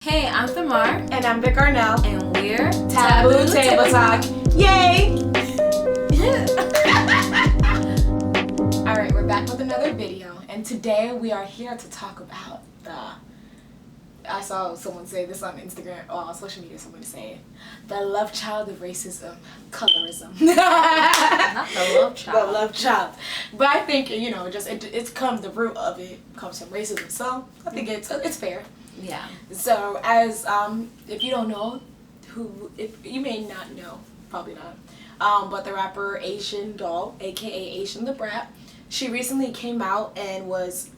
Hey, I'm Thamar. And I'm VC-Arnelle. And we're Taboo Table Talk. Yay! Alright, we're back with another video. And today we are here to talk about I saw someone say this on Instagram, or on social media, someone say it. The love child of racism, colorism. Not the love child. The love child. But I think, it's comes, the root of it comes from racism. So I think it's fair. Yeah. So as if you don't know if you may not know, probably not, but the rapper VC-Arnelle, aka Asian the Brat, she recently came out and was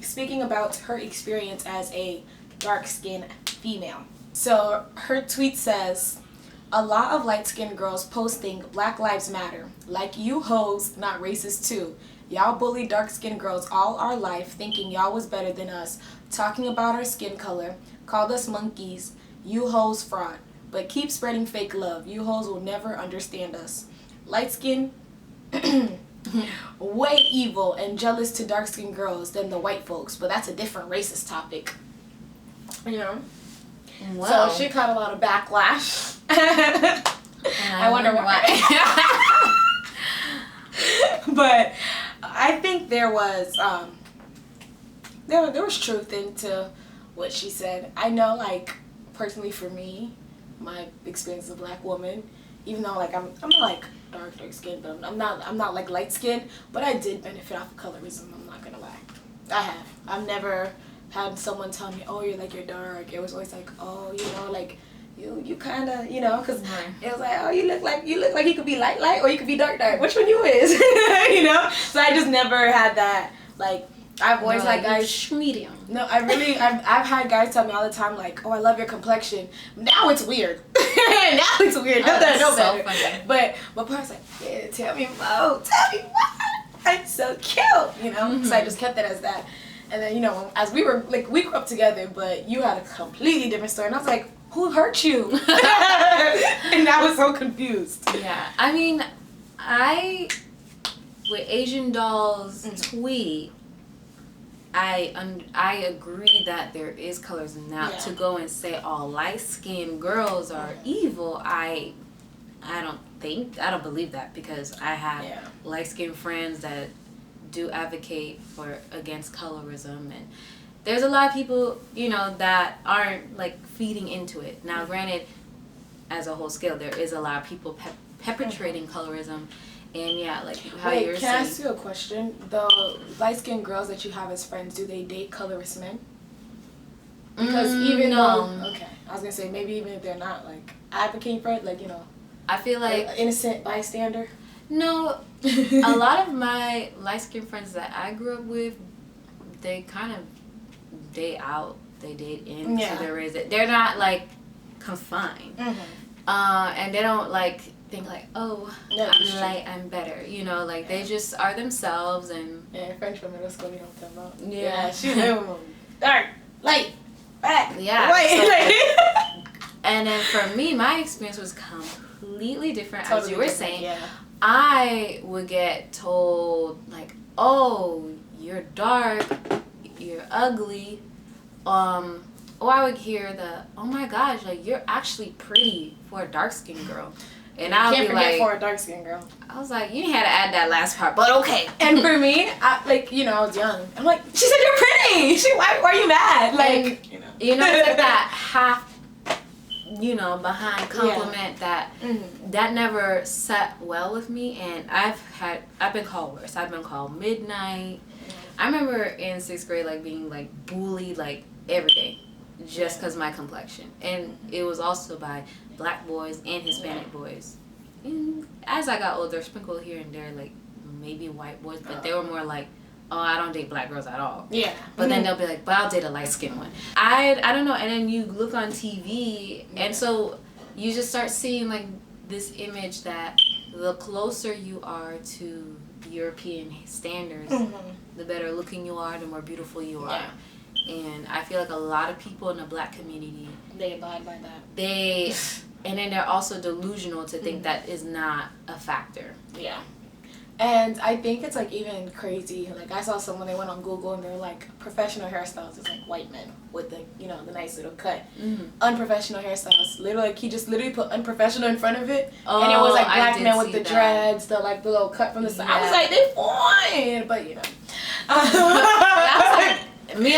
speaking about her experience as a dark-skinned female. So her tweet says, "A lot of light-skinned girls posting Black Lives Matter, like you hoes, not racist too. Y'all bully dark-skinned girls all our life, thinking y'all was better than us, talking about our skin color, called us monkeys, you hoes fraud, but keep spreading fake love. You hoes will never understand us. Light skin, way evil and jealous to dark-skinned girls than the white folks, but that's a different racist topic." You know? Wow. So she caught a lot of backlash. I wonder why. But I think there was there was truth into what she said. I know, like, personally for me, my experience as a Black woman, even though like I'm not like dark skinned, but I'm not like light skinned, but I did benefit off of colorism. I'm not gonna lie. I've never had someone tell me, "Oh, you're dark." It was always like, "Oh, like you kind of, because it was like, "Oh, you look like you could be light or you could be dark. Which one you is?" So I just never had that. Like, I've always had guys medium. No, I've had guys tell me all the time, like, "Oh, I love your complexion." Now it's weird. Now it's weird. Not that I know so better. funny. But my partner's like, "Yeah, tell me more. Tell me what? I'm so cute." So I just kept it as that. And then, as we were, like, we grew up together, but you had a completely different story. And I was like, "Who hurt you?" And I was so confused. Yeah. I mean, with VC-Arnelle's tweet, I agree that there is colorism. Now, to go and say all light-skinned girls are evil, I don't believe that, because I have light-skinned friends that do advocate against colorism, and there's a lot of people that aren't like feeding into it. Now, granted, as a whole scale, there is a lot of people perpetrating colorism, and like how you're saying. Can I ask you a question? The light-skinned girls that you have as friends, do they date colorist men? Because even though, I was gonna say, maybe even if they're not like advocating for it, like, I feel like innocent bystander. No, a lot of my light-skinned friends that I grew up with, they kind of date out, they date in, so they're raised. They're not like confined, and they don't like think like, "Oh, I'm light, I'm better." They just are themselves. And French from middle school, you know what I'm talking about. Yeah, she's dark, light, black, white. And then for me, my experience was completely different, as you were saying. Yeah. I would get told, like, "Oh, you're dark, you're ugly." Or I would hear "Oh my gosh, like, you're actually pretty for a dark-skinned girl." And I would be like, for a dark-skinned girl. I was like, you had to add that last part, but okay. And for me, I was young. I'm like, "She said you're pretty. Why are you mad?" Like, it's like that half, behind compliment that never sat well with me. And I've been called worse. I've been called midnight. I remember in 6th grade, like, being like bullied like every day, just because my complexion. And it was also by Black boys and Hispanic boys. And as I got older, sprinkled here and there, like maybe white boys, but they were more like, "Oh, I don't date Black girls at all." Yeah. But then they'll be like, "But I'll date a light-skinned one." I don't know. And then you look on TV, and so you just start seeing like this image that the closer you are to European standards, the better looking you are, the more beautiful you are. And I feel like a lot of people in the Black community, they abide by that. And then they're also delusional to think that is not a factor. Yeah. And I think it's like even crazy. Like I saw someone, they went on Google and they're like, professional hairstyles is like white men with the, you know, the nice little cut. Unprofessional hairstyles, literally like he just literally put unprofessional in front of it, and it was like black men with the dreads, the like the little cut from the side. I was like, they fine, but you know. Me,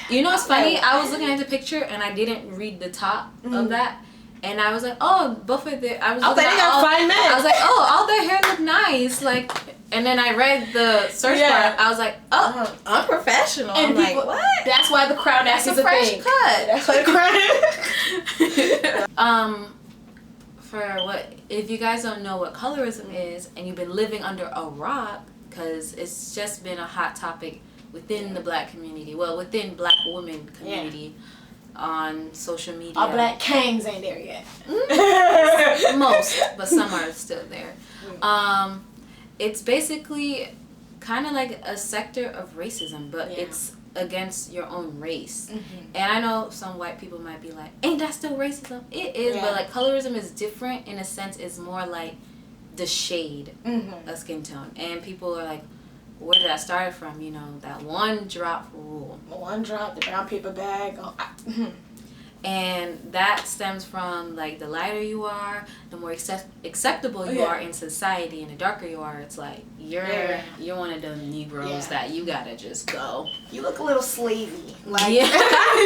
you know what's funny? I was looking at the picture and I didn't read the top of that. And I was like, oh, both of their... I was like, they got fine men. I was like, oh, all their hair look nice. Like, and then I read the search bar. I was like, oh, unprofessional. And I'm people, like, what? That's why the crown act is a fresh thing. cut. That's why the crown. For what... If you guys don't know what colorism is, and you've been living under a rock, because it's just been a hot topic within the black community. Well, within black women community. On social media. Our black kings ain't there yet. Most, but some are still there. It's basically kind of like a sector of racism, but it's against your own race. And I know some white people might be like, ain't that still racism? It is, but like colorism is different in a sense. It's more like the shade of skin tone. And people are like, where did that start from? You know, that one drop rule. One drop, the brown paper bag. And that stems from, like, the lighter you are, the more acceptable you are in society, and the darker you are, it's like, you're one of them Negroes that you gotta just go. You look a little slavey. Like,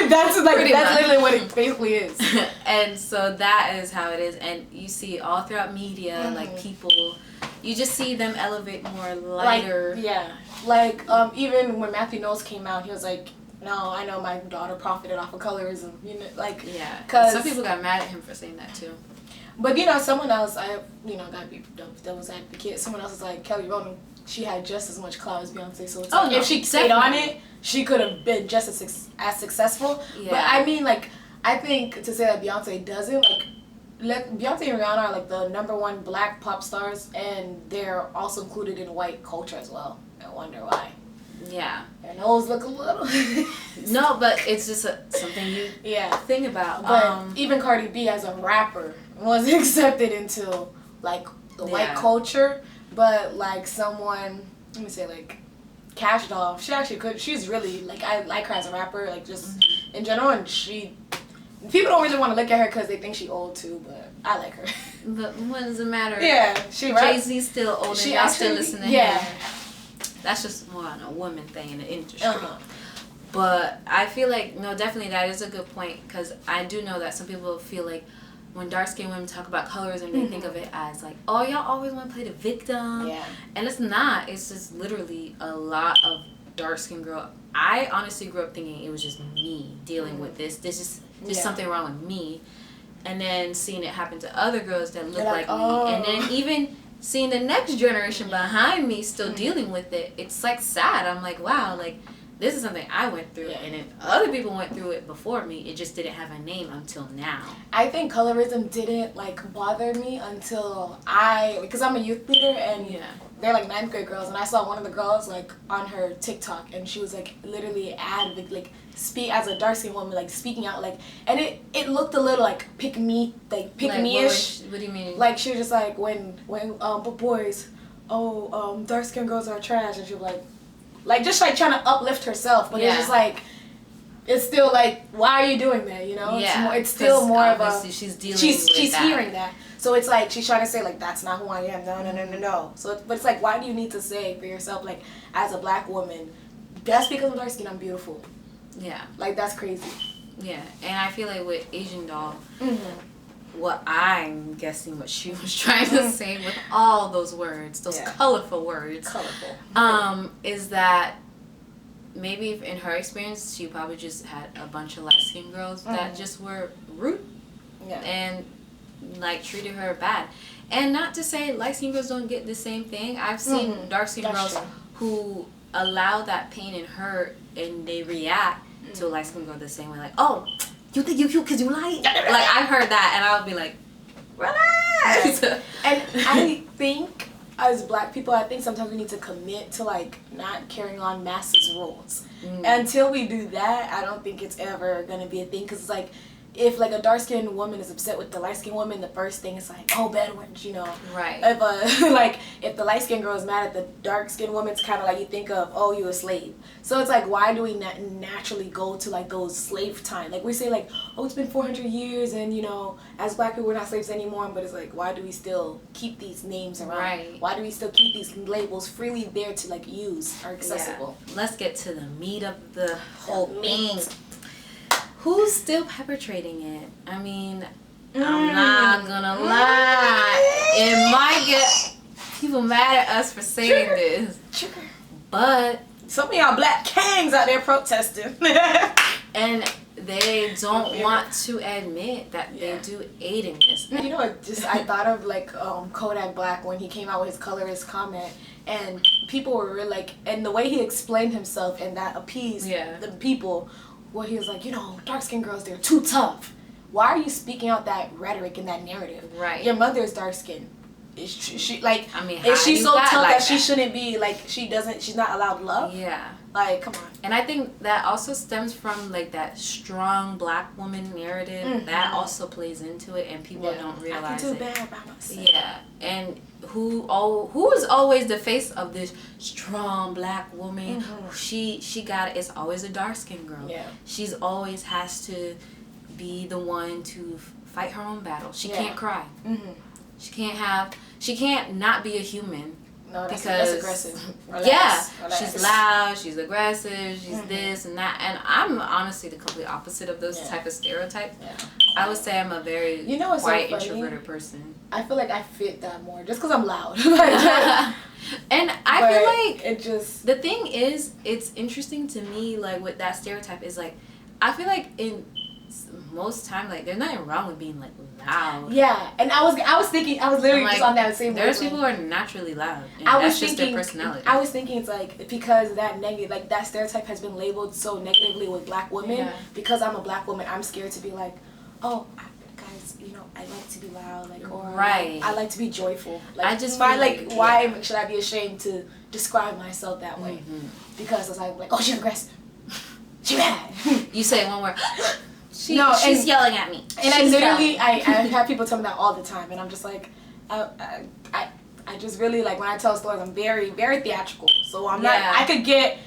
that's literally what it basically is. And so that is how it is. And you see all throughout media, like, people... You just see them elevate more lighter. Like, even when Matthew Knowles came out, he was like, no, I know my daughter profited off of colorism. You know, like, because some people got mad at him for saying that too. But you know, someone else, gotta be devil's advocate. Someone else is like Kelly Rowland. She had just as much clout as Beyonce, so it's if she stayed on it, she could have been just as successful. But I mean, like, I think to say that Beyonce doesn't, like. Beyonce and Rihanna are like the #1 black pop stars, and they're also included in white culture as well. I wonder why. Yeah. Their nose look a little... No, but it's just something you think about. But even Cardi B as a rapper wasn't accepted into like the white culture, but like someone, let me say like Cash Doll, she actually could. She's really like, I like her as a rapper, like just in general, and people don't really want to look at her because they think she's old too, but I like her. But what does it matter? Yeah, Jay-Z's still old and y'all still listen to him. That's just more on a woman thing in the industry. But I feel like, no, definitely that is a good point, because I do know that some people feel like when dark-skinned women talk about colorism, they think of it as like, oh, y'all always want to play the victim. And it's not. It's just literally a lot of dark-skinned girl. I honestly grew up thinking it was just me dealing with this. There's just something wrong with me. And then seeing it happen to other girls that look like me. And then even seeing the next generation behind me still dealing with it, it's like sad. I'm like, wow, like this is something I went through, and then other people went through it before me. It just didn't have a name until now. I think colorism didn't like bother me until because I'm a youth leader, and they're like 9th grade girls, and I saw one of the girls like on her TikTok, and she was like literally speak as a dark skinned woman, like speaking out, like, and it looked a little like pick me ish. What do you mean? Like she was just like when boys, dark skinned girls are trash, and she was like just like trying to uplift herself, but it's just like, it's still like, why are you doing that, you know? It's still more of a, she's hearing that, so it's like she's trying to say like, that's not who I am, no. So but it's like, why do you need to say for yourself, like, as a black woman, that's because I'm dark skin, I'm beautiful? Like, that's crazy. And I feel like with Asian Doll, what I'm guessing what she was trying to say with all those words, those colorful words, is that maybe in her experience, she probably just had a bunch of light-skinned girls that just were rude and like treated her bad. And not to say light-skinned girls don't get the same thing. I've seen dark-skinned girls who allow that pain and hurt, and they react to a light-skinned girl the same way, like, oh, you think you cute because you light? Like, I've heard that, and I'll be like, relax. And I think as black people, I think sometimes we need to commit to like not carrying on masses rules. Until we do that, I don't think it's ever gonna be a thing, because it's like, if like a dark-skinned woman is upset with the light-skinned woman, the first thing is like, oh, bad ones, you know. Right. If like if the light-skinned girl is mad at the dark-skinned woman, it's kind of like you think of, oh, you a slave. So it's like, why do we naturally go to like those slave time? Like we say like, oh, it's been 400 years, and you know, as black people we're not slaves anymore. But it's like, why do we still keep these names around? Right. Why do we still keep these labels freely there to like use or accessible? Yeah. Let's get to the meat of the whole thing. Who's still perpetrating it? I mean, I'm not gonna lie. It might get people mad at us for saying this. But some of y'all black kangs out there protesting. And they don't want to admit that they do aid in this. You know what, just I thought of like Kodak Black when he came out with his colorist comment, and people were really like, and the way he explained himself and that appeased the people, where he was like, you know, dark-skinned girls, they're too tough. Why are you speaking out that rhetoric and that narrative? Right. Your mother is dark-skinned. Is she like, I mean, is she so tough like that she shouldn't be like, she's not allowed love? Yeah. Like, come on. And I think that also stems from like that strong black woman narrative. Mm-hmm. That also plays into it, and people don't realize I can do bad by myself. Yeah. And who is always the face of this strong black woman? Mm-hmm. She got it. It's always a dark skinned girl. Yeah. She's always has to be the one to fight her own battle. She can't cry. Mm-hmm. She can't not be a human. No, that's aggressive. Relax. She's loud, she's aggressive, she's this and that. And I'm honestly the complete opposite of those type of stereotypes. Yeah. I would say I'm a very quiet, introverted person. I feel like I fit that more just because I'm loud. And I feel like it just... The thing is, it's interesting to me, like, with that stereotype is, like, I feel like in most time, like, there's nothing wrong with being, like, loud. Yeah, and I was literally like, just on that same there's people who are naturally loud, and that's just their personality. I was thinking it's like, because that stereotype has been labeled so negatively with black women, because I'm a black woman, I'm scared to be like, oh, guys, you know, I like to be loud, like, or I like to be joyful. Like, I just why should I be ashamed to describe myself that way? Mm-hmm. Because it's like, oh, she's aggressive. She mad. You say one word. She's yelling at me. And I have people tell me that all the time, and I'm just like, I just really, like, when I tell stories, I'm very, very theatrical. So I'm not, I could get,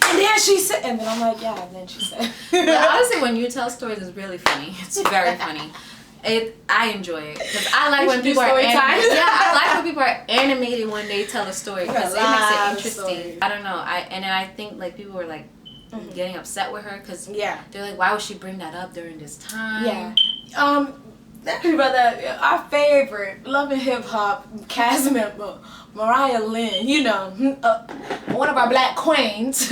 and then she said, and then I'm like, yeah, and then she said. But honestly, when you tell stories, it's really funny. It's very funny. I enjoy it because I like when people are animated. Yeah, I like when people are animated when they tell a story because it makes it interesting. I don't know. And then I think like people were like getting upset with her because they're like, why would she bring that up during this time? Yeah. Brother, our favorite Love and Hip Hop cast member, Mariah Lynn, you know, one of our black queens.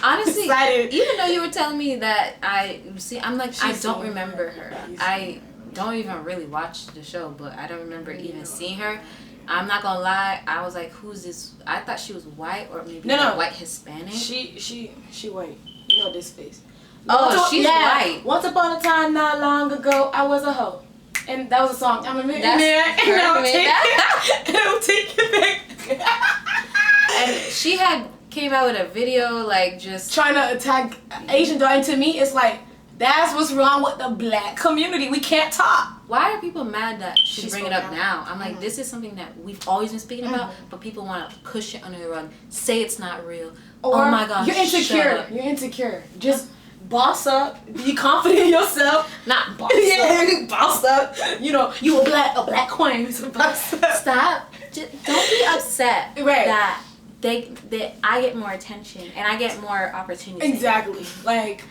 Honestly, even though you were telling me that I'm like, I don't remember her. I don't even really watch the show, but I don't remember even seeing her. I'm not gonna lie, I was like, who's this? I thought she was white or maybe white Hispanic. She white. You know this face. She's white. Once upon a time, not long ago, I was a hoe. And that was a song. I'm a millionaire. And I'll take it back. And she came out with a video, like, just trying to attack Asian doll. And to me, it's like, that's what's wrong with the black community. We can't talk. Why are people mad that she's bringing it up now? I'm like, this is something that we've always been speaking about, but people want to push it under the rug, say it's not real. Or, oh my gosh, you're insecure. You're insecure. Just boss up. Be confident in yourself. Not boss up. Boss up. You know, you a black queen who's a boss up. Stop. Just don't be upset that I get more attention and I get more opportunity. Exactly. Like,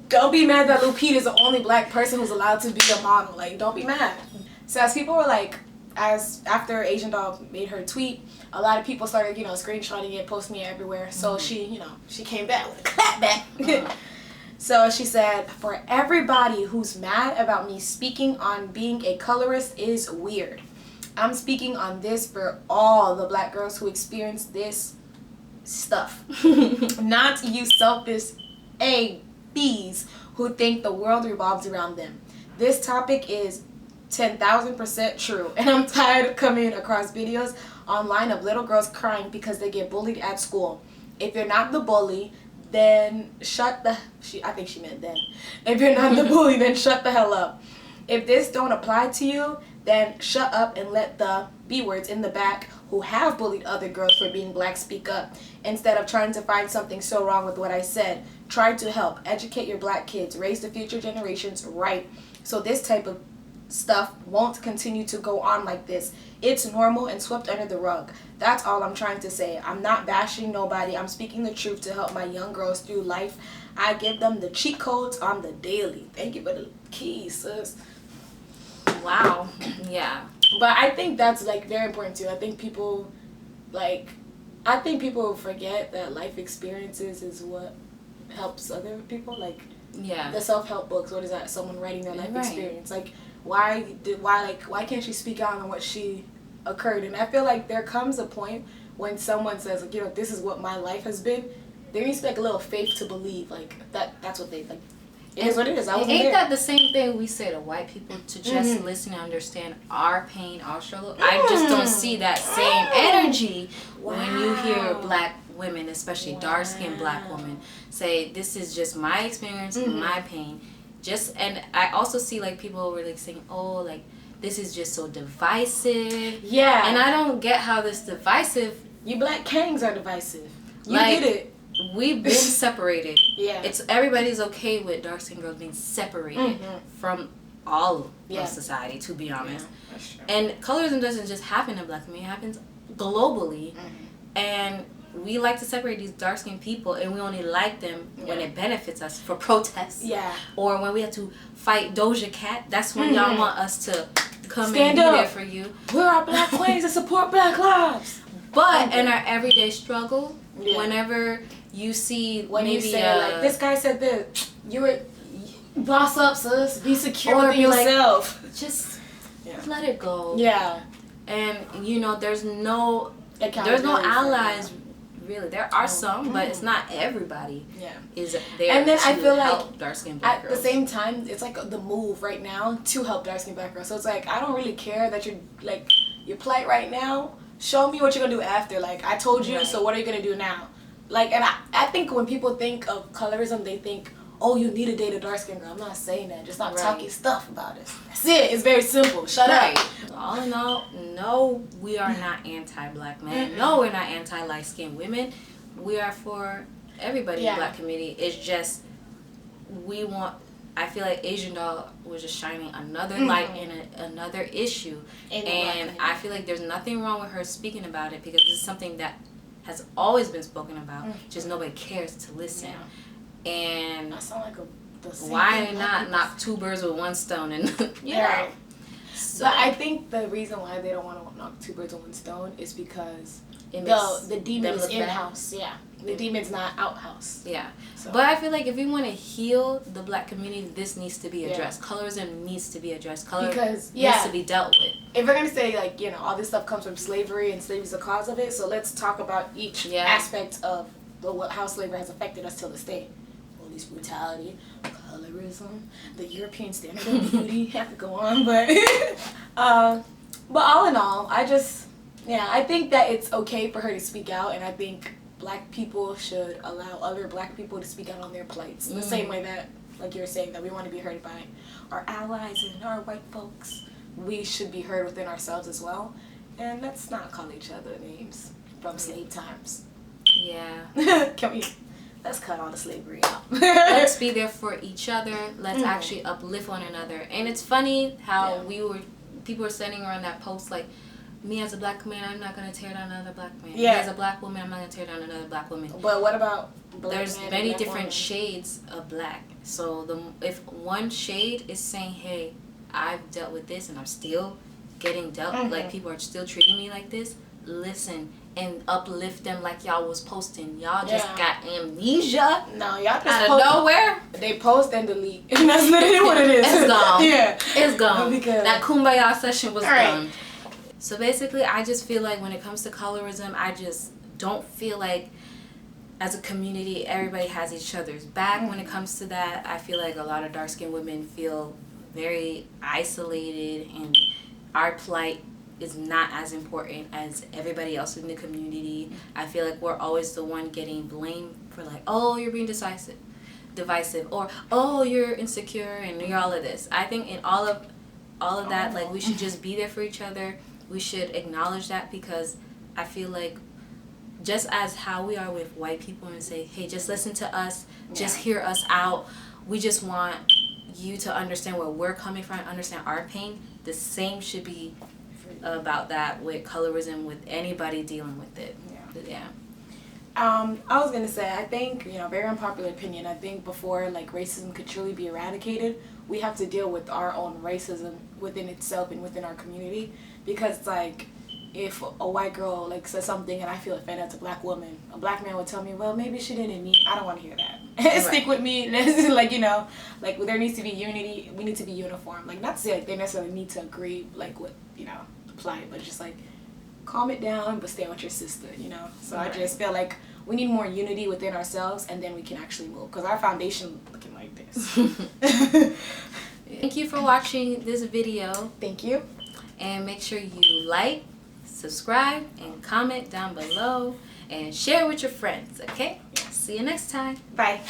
don't be mad that Lupita's the only black person who's allowed to be a model. Like, don't be mad. So as people were like, after Asian Doll made her tweet, a lot of people started, you know, screenshotting it, posting it everywhere. So she came back with a clap back. So she said, for everybody who's mad about me speaking on being a colorist is weird. I'm speaking on this for all the black girls who experience this stuff. Not you selfish ABs who think the world revolves around them. This topic is 10,000% true, and I'm tired of coming across videos online of little girls crying because they get bullied at school. If you're not the bully, then I think she meant then. If you're not the bully, then shut the hell up. If this don't apply to you, then shut up and let the B-words in the back who have bullied other girls for being black speak up. Instead of trying to find something so wrong with what I said, try to help educate your black kids, raise the future generations right, so this type of stuff won't continue to go on like this. It's normal and swept under the rug. That's all I'm trying to say. I'm not bashing nobody. I'm speaking the truth to help my young girls through life. I give them the cheat codes on the daily. Thank you for the keys, sis. Wow. Yeah. But I think that's like very important too. I think people forget that life experiences is what helps other people. Like, yeah, the self-help books, what is that? Someone writing their life right. experience. Like, why can't she speak out on what she occurred? And I feel like there comes a point when someone says, like, you know, this is what my life has been. There needs to be like a little faith to believe like that's what they like. It is what it is. Ain't that the same thing we say to white people, to just listen and understand our pain, our struggle? I just don't see that same energy when you hear black women, especially dark-skinned black women, say, this is just my experience, my pain. And I also see like people really saying, oh, like, this is just so divisive. Yeah. And I don't get how this divisive. You black kings are divisive. You like, get it. We've been separated. Yeah. Everybody's okay with dark skinned girls being separated from all of society, to be honest. Yeah, that's true. And colorism doesn't just happen in black community, it happens globally. And we like to separate these dark skinned people, and we only like them when it benefits us for protests. Yeah. Or when we have to fight Doja Cat, that's when y'all want us to come Stand and be up. there for you. We're our black queens that support black lives. But in our everyday struggle, whenever you see when maybe you say like, this guy said this, boss up, sis, be secure or with be yourself. Like, just let it go. Yeah. And you know, there's no allies really. There are some, but it's not everybody. Yeah. Is there? And then to I feel help like dark-skinned black girls. At the same time, it's like the move right now to help dark-skinned black girls. So it's like, I don't really care that you're like your plight right now. Show me what you're gonna do after. Like, I told you, so what are you gonna do now? Like, and I think when people think of colorism, they think, oh, you need to date a dark-skinned girl. I'm not saying that. Just not talking stuff about it. That's it. It's very simple. Shut up. All in all, no, we are not anti-black men. No, we're not anti-light-skinned women. We are for everybody in the black community. It's just, I feel like Asian Doll was just shining another light in another issue. And I feel like there's nothing wrong with her speaking about it, because this is something that has always been spoken about, just nobody cares to listen. And I sound like why not knock two birds with one stone? And right. So, but I think the reason why they don't want to knock two birds with one stone is because the demon is in-house. Yeah. The demon's not out-house. Yeah. So. But I feel like if we want to heal the black community, this needs to be addressed. Colorism needs to be addressed. Colorism needs to be dealt with. If we're going to say, like, you know, all this stuff comes from slavery and slavery is the cause of it, so let's talk about each aspect of how slavery has affected us till this day. Police brutality, colorism, the European standard of beauty. I could go on, but all in all, I think that it's okay for her to speak out, and I think black people should allow other black people to speak out on their plights. In the same way that, like you were saying, that we want to be heard by our allies and our white folks, we should be heard within ourselves as well. And let's not call each other names from slave times. Yeah. Let's cut all the slavery out. Let's be there for each other. Let's actually uplift one another. And it's funny how people were sending around that post like, me as a black man, I'm not going to tear down another black man. Yeah. Me as a black woman, I'm not going to tear down another black woman. But what about black There's man many and different woman? shades of black. So if one shade is saying, hey, I've dealt with this and I'm still getting dealt, like people are still treating me like this, listen and uplift them like y'all was posting. Y'all just got amnesia. No, y'all just out of nowhere. They post and delete. And that's literally what it is. It's gone. Yeah. It's gone. Because that kumbaya session was done. So basically, I just feel like when it comes to colorism, I just don't feel like as a community, everybody has each other's back when it comes to that. I feel like a lot of dark-skinned women feel very isolated, and our plight is not as important as everybody else in the community. I feel like we're always the one getting blamed for like, oh, you're being divisive, or oh, you're insecure and you're all of this. I think in all of that, like, we should just be there for each other. We should acknowledge that, because I feel like just as how we are with white people and say, hey, just listen to us, just hear us out. We just want you to understand where we're coming from, understand our pain. The same should be about that with colorism, with anybody dealing with it. Yeah. I was gonna say, I think, very unpopular opinion, I think before like racism could truly be eradicated, we have to deal with our own racism within itself and within our community. Because like, if a white girl like says something and I feel offended as a black woman, a black man would tell me, well, maybe she didn't mean, I don't want to hear that. Stick with me. Like, like there needs to be unity. We need to be uniform. Like, not to say like they necessarily need to agree like with, the plight, but just like calm it down, but stay with your sister, So I just feel like we need more unity within ourselves, and then we can actually move, because our foundation looking like this. Thank you for watching this video. Thank you. And make sure you like, subscribe, and comment down below, and share with your friends, okay? See you next time. Bye.